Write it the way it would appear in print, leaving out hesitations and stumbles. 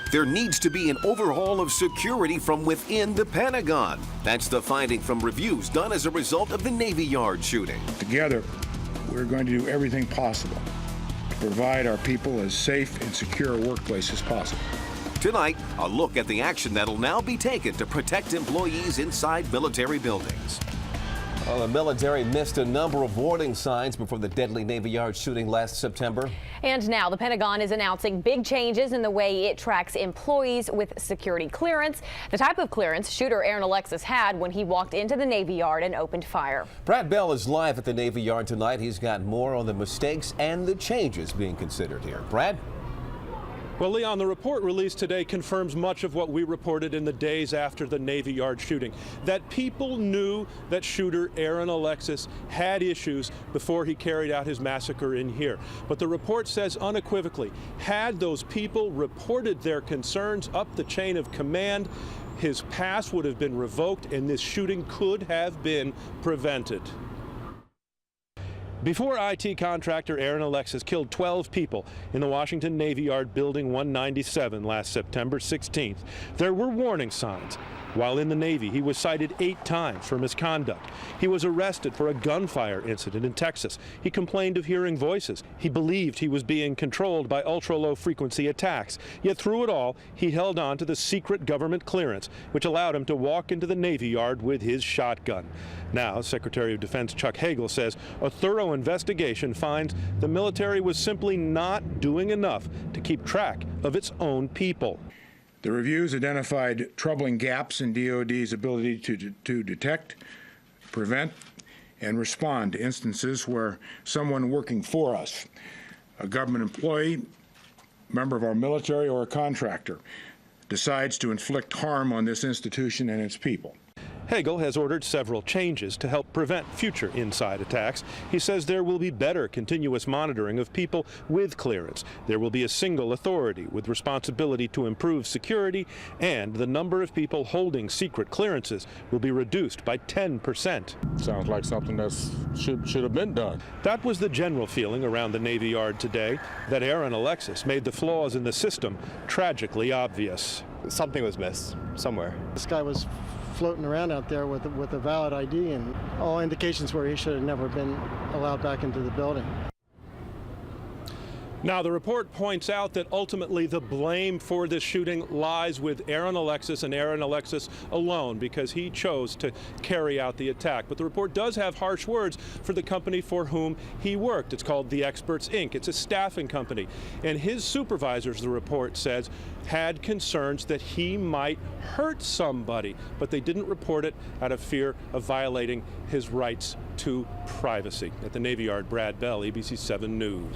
There needs to be an overhaul of security from within the Pentagon. That's the finding from reviews done as a result of the Navy Yard shooting. Together, we're going to do everything possible to provide our people as safe and secure a workplace as possible. Tonight, a look at the action that'll now be taken to protect employees inside military buildings. Well, the military missed a number of warning signs before the deadly Navy Yard shooting last September. And now the Pentagon is announcing big changes in the way it tracks employees with security clearance, the type of clearance shooter Aaron Alexis had when he walked into the Navy Yard and opened fire. Brad Bell is live at the Navy Yard tonight. He's got more on the mistakes and the changes being considered here. Brad? Well, Leon, the report released today confirms much of what we reported in the days after the Navy Yard shooting, that people knew that shooter Aaron Alexis had issues before he carried out his massacre in here. But the report says unequivocally, had those people reported their concerns up the chain of command, his pass would have been revoked and this shooting could have been prevented. Before IT contractor Aaron Alexis killed 12 people in the Washington Navy Yard Building 197 last September 16th, there were warning signs. While in the Navy, he was cited 8 times for misconduct. He was arrested for a gunfire incident in Texas. He complained of hearing voices. He believed he was being controlled by ultra-low frequency attacks. Yet through it all, he held on to the secret government clearance, which allowed him to walk into the Navy Yard with his shotgun. Now, Secretary of Defense Chuck Hagel says a thorough investigation finds the military was simply not doing enough to keep track of its own people. The reviews identified troubling gaps in DoD's ability to detect, prevent, and respond to instances where someone working for us, a government employee, member of our military, or a contractor, decides to inflict harm on this institution and its people. Hagel has ordered several changes to help prevent future inside attacks. He says there will be better continuous monitoring of people with clearance. There will be a single authority with responsibility to improve security, and the number of people holding secret clearances will be reduced by 10%. Sounds like something that should have been done. That was the general feeling around the Navy Yard today, that Aaron Alexis made the flaws in the system tragically obvious. Something was missed somewhere. This guy was floating around out there with a valid ID, and all indications were he should have never been allowed back into the building. Now, the report points out that ultimately the blame for this shooting lies with Aaron Alexis and Aaron Alexis alone, because he chose to carry out the attack. But the report does have harsh words for the company for whom he worked. It's called The Experts, Inc. It's a staffing company. And his supervisors, the report says, had concerns that he might hurt somebody, but they didn't report it out of fear of violating his rights to privacy. At the Navy Yard, Brad Bell, ABC 7 News.